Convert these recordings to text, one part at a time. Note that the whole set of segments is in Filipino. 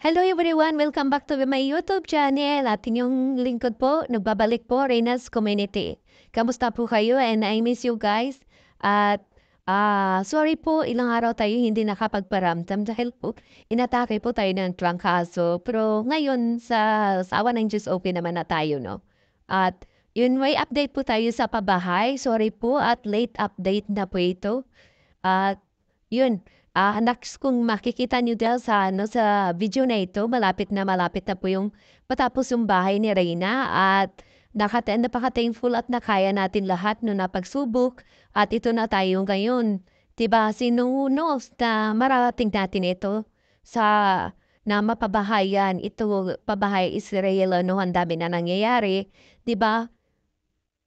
Hello everyone! Welcome back to my YouTube channel. At inyong lingkod po, nagbabalik po, Reyna's Community. Kamusta po kayo? And I miss you guys. At sorry po, ilang araw tayo hindi nakapagparamdam dahil po inatake po tayo ng trangkaso. Pero ngayon, sa awa ng Diyos, okay naman na tayo, no? At yun, may update po tayo sa pabahay. Sorry po at late update na po ito. At yun, next kung makikita niyo dahil sa video na ito, malapit na po yung matapos yung bahay ni Reyna at napaka-thankful at nakaya natin lahat no napagsubok at ito na tayo ngayon. 'Di ba, sino knows na mararating natin ito sa na mapabahayan. Ito, pabahay Israel, no, ang dami na nangyayari, 'di ba?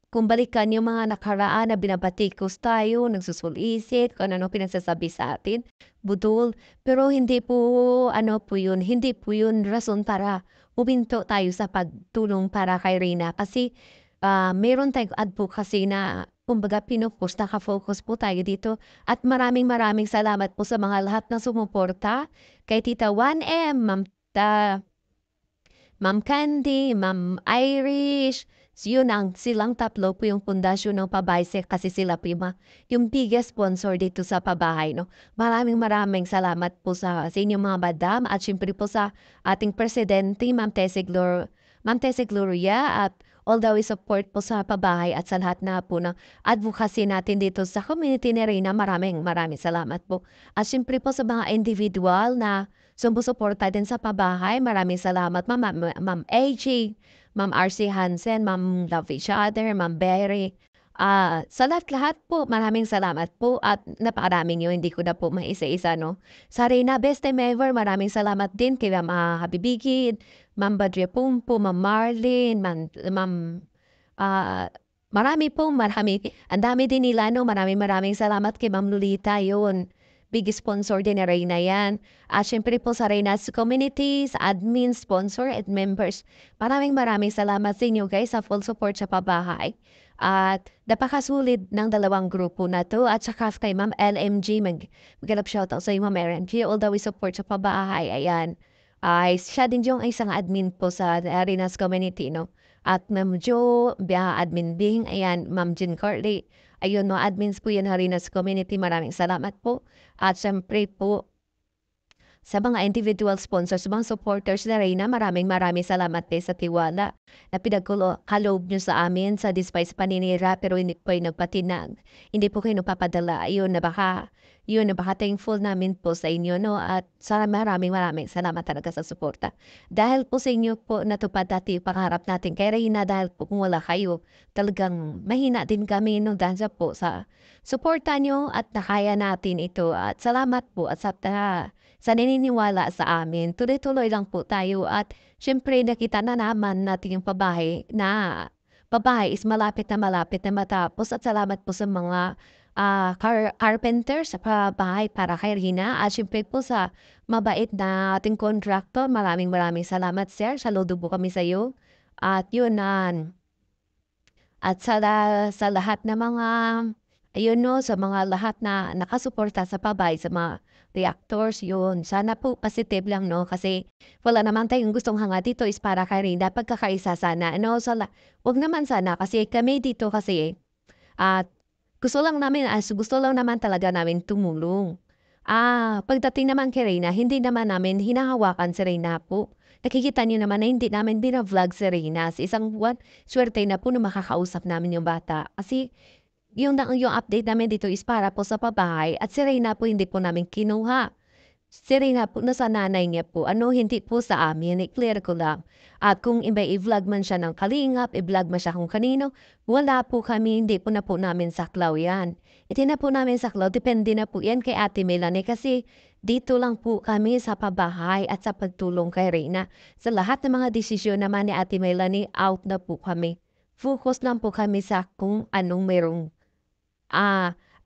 Kung balikan yung mga nakaraan na binabatikos tayo, nagsusulisit, kung ano pinagsasabi sa atin, budol. Pero hindi po, hindi po yun rason para huminto tayo sa pagtulong para kay Reyna. Kasi meron tayong advocacy na kumbaga pinupush, naka-focus po tayo dito. At maraming salamat po sa mga lahat na sumuporta. Kay Tita 1M, Ma'am Candy, Ma'am Irish, silang tatlo po yung pundasyon ng Pabayse kasi sila po yung biggest sponsor dito sa pabahay, no. Maraming salamat po sa inyong mga madam at siyempre po sa ating presidente, Ma'am Tessie Gloria, at all the way support po sa pabahay at sa lahat na po ng advocacy natin dito sa community ni Reyna. Maraming salamat po. At siyempre po sa mga individual na sumusuporta din sa pabahay, maraming salamat Ma'am AG, Ma'am RC Hansen, Ma'am Love Each Other, Ma'am Berry. Sa lahat-lahat po, maraming salamat po at napakaraming yun, hindi ko na po maisa-isa, no. Sa Reyna Best Time Ever, maraming salamat din kila Habibigid, Ma'am Badria Pumpo, Ma'am Marlene, Ma'am, marami. Ang dami din nila, no. Maraming salamat kay Ma'am Lolita, yun. Big sponsor din ni Reyna yan. At syempre po sa Reyna's Community, sa admin, sponsor, at members. Maraming salamat sa inyo guys sa full support sa pabahay. At napakasulit ng dalawang grupo na to. At saka kay Ma'am LMG, mag-galap shoutout sa iyo Ma'am LMG. All the way support sa pabahay. Ayan. Siya din yung isang admin po sa Reyna's Community, no? At Ma'am Jo, admin Bing, ayan, Ma'am Jean Carly. Ayun, no, admins po yan Reyna's Community. Maraming salamat po. At syempre po, sa mga individual sponsors, mga supporters na Reyna, maraming salamat din sa tiwala na pinagkaloob nyo sa amin sa despite paninira pero hindi po kayo nagpatinag. Hindi po kayo nagpapadala. Ayun, napaka-thankful namin po sa inyo, no? At maraming salamat talaga sa suporta. Dahil po sa inyo po natupad dati pangarap natin kay Reyna, dahil po kung wala kayo, talagang mahina din kami, no? Dahil sa suporta nyo at nakaya natin ito. At salamat po at sa naniniwala sa amin. Tuloy-tuloy lang po tayo at syempre nakita na naman natin yung pabahay is malapit na matapos at salamat po sa mga carpenter sa pabahay para kay Rina at syempre po sa mabait na ating contractor. Maraming salamat sir. Saludo po kami sa iyo. At yun at sa lahat na mga ayun, no, sa mga lahat na nakasuporta sa pabahay, sa mga reactors, yun. Sana po positive lang, no, kasi wala naman tayong gustong hanga dito is para kay Rina, pagkakaisa sana, ano, wag naman sana kasi kami dito kasi, at gusto lang naman talaga namin tumulong. Pagdating naman kay Reyna, hindi naman namin hinahawakan si Reyna po. Nakikita niyo naman na hindi namin bina-vlog si Reyna. Sa isang buwan, swerte na po na makakausap namin yung bata. Kasi yung update namin dito is para po sa pabahay at si Reyna po hindi po namin kinuha. Si Reyna po nasa nanay niya po, hindi po sa amin, i-clear ko lang. At kung iba i-vlog man siya ng kalingap, i-vlog man siya kung kanino, wala po kami, hindi po na po namin saklaw yan. Hindi na po namin saklaw, depende na po yan kay Ate Melanie kasi dito lang po kami sa pabahay at sa pagtulong kay Reyna. Sa lahat ng mga desisyon naman ni Ate Melanie, out na po kami. Focus lang po kami sa kung anong merong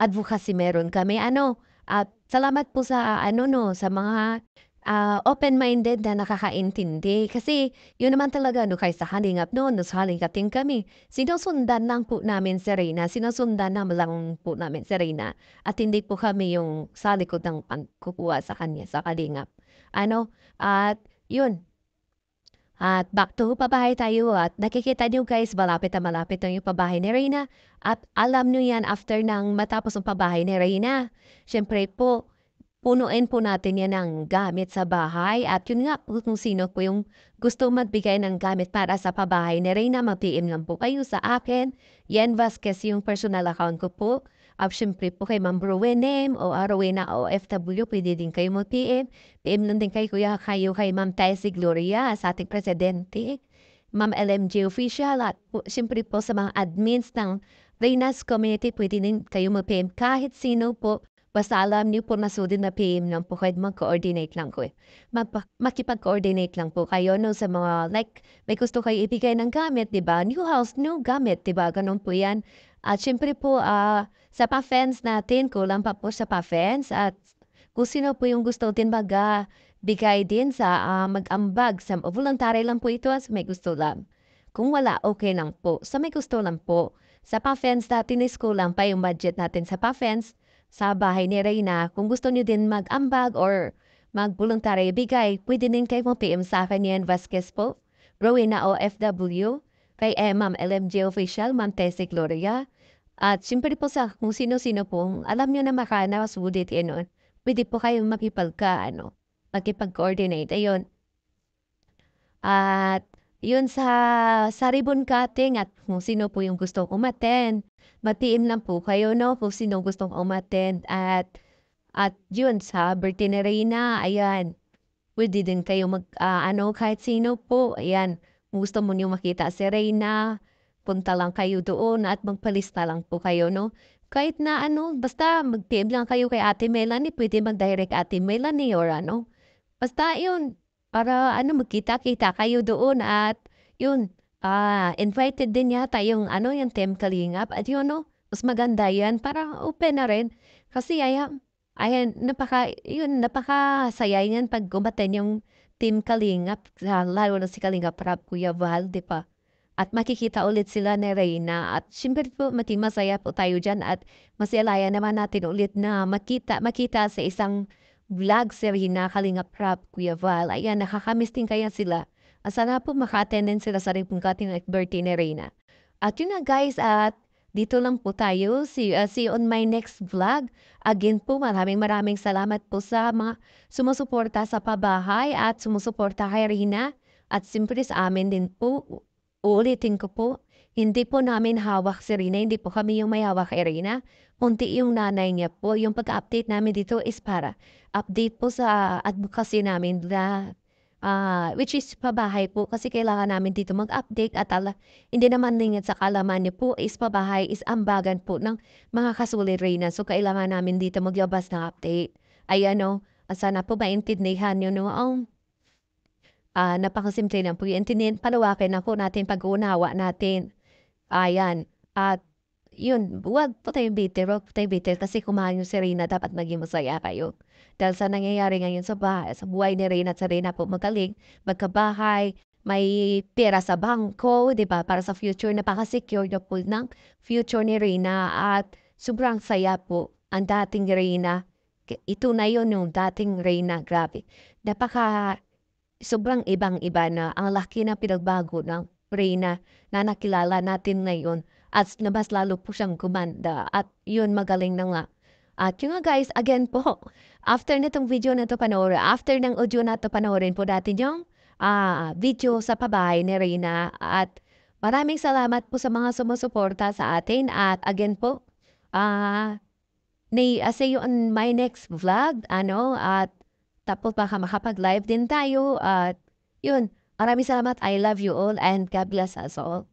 advocacy meron kami. At salamat po sa no, sa mga open-minded na nakakaintindi. Kasi yun naman talaga, no, kaysa halingap no, sa halingapin kami. Sinusundan lang po namin si Reyna. Sinusundan lang po namin si Reyna. At hindi po kami yung sa likod ng kukuha sa kanya, sa kalingap. At yun. At back to pabahay tayo at nakikita niyo guys malapit na yung pabahay ni Reyna at alam niyo yan after ng matapos ang pabahay ni Reyna. Siyempre po, punuin po natin yan ng gamit sa bahay at yun nga po kung sino po yung gusto magbigay ng gamit para sa pabahay ni Reyna, mag-PM lang po kayo sa akin. Yen Vasquez yung personal account ko po. At syempre po kay Ma'am Rowena o Rowena OFW, pwede din kayo mag-PM. PM lang din kayo kay Ma'am Tessie Gloria sa ating presidente, Ma'am LMG Official at po, syempre po sa mga admins ng Reyna's Community, pwede din kayo mag-PM kahit sino po. Basta alam niyo po na sudin na PM lang po kayo, mag-coordinate lang ko. Makipag-coordinate lang po kayo no, sa mga like may gusto kayo ibigay ng gamit, 'di ba? New house, new gamit, 'di ba? Ganun po 'yan. At syempre po sa pa-fence natin, kulang pa po sa pa-fence at kung sino po yung gusto din bigay din sa mag-ambag sa voluntary lang po ito sa may gusto lang. Kung wala, okay lang po. Sa may gusto lang po. Sa pa-fence natin is kulang pa yung budget natin sa pa-fence sa bahay ni Reyna. Kung gusto niyo din mag-ambag or mag-voluntary bigay, pwede din kayo PM sa akin yan, Vasquez po. Rowena OFW, kay Ma'am LMG Official, Ma'am Tessie Gloria. At siyempre po sa kung sino-sino po, alam niyo na makana, sulit yun. Pwede po kayong makipag-coordinate, ayun. At yun sa ribbon cutting at kung sino po yung gustong umattend, mag-PM lang po kayo 'no, kung sino gustong umattend at yun sa birthday ni Reyna, ayan, puwede din kayo kahit sino po, ayan. Kung gusto mo niyong makita si Reyna, punta lang kayo doon at magpalista lang po kayo 'no. Kahit na basta mag-PM lang kayo kay Ate Melanie, pwede mag-direct Ate Melanie or basta yun, para magkita-kita kayo doon at yun, invited din yata yung yung Team Kalingap at yun 'no, mas maganda yan para open na rin. Kasi ayan napakasaya niyan 'pag umattend yung Team Kalingap, lalo na si Kalingap Rap, Kuya Val, 'di ba? At makikita ulit sila ni Reyna at siyempre po maging masaya po tayo diyan at masayalayan naman natin ulit na makita sa isang vlog si Reyna, Kalingap Rap, Kuya Val. Ayan, nakakamiss din kaya sila. Sana po maka-attend din sila sa ribbon cutting at birthday ni Reyna. At yun na guys, at dito lang po tayo. See you on my next vlog. Again po, maraming salamat po sa mga sumusuporta sa pabahay at sumusuporta kay Reyna. At siyempre sa amin din po, uulitin ko po, hindi po namin hawak si Reyna, hindi po kami yung may hawak kay Reyna. Kunti yung nanay niya po. Yung pag-update namin dito is para update po sa advocacy namin na which is pabahay po kasi kailangan namin dito mag-update at hindi naman din sa kalaman niyo po is pabahay is ambagan po ng mga kasulit Reyna. So kailangan namin dito maglabas ng update. Ayan o, sana po maintindihan niyo no ang napakasimple lang po intindihin, palawakin na po natin pag-uunawa natin. Ayan, at yun, huwag po tayong bitter, huwag po tayong bitter kasi kung mahal niyo si Reyna dapat maging masaya kayo. Dahil sa nangyayari ngayon sa buhay ni Reyna at sa Reyna po magaling, magkabahay, may pera sa bangko, 'di ba? Para sa future, napaka-secure na po ng future ni Reyna at sobrang saya po ang dating Reyna. Ito na yun yung dating Reyna, grabe. Napaka sobrang ibang-iba na ang laki ng pinagbago ng Reyna na nakilala natin ngayon at na mas lalo po siyang gumanda at yun magaling na nga. At yun nga guys, again po, after nitong video na to panoorin, after ng audio na to panoorin po natin yung video sa pabahay ni Reyna at maraming salamat po sa mga sumusuporta sa atin at again po, see you on my next vlog, at tapos baka makapag-live din tayo at yun, maraming salamat. I love you all and God bless us all.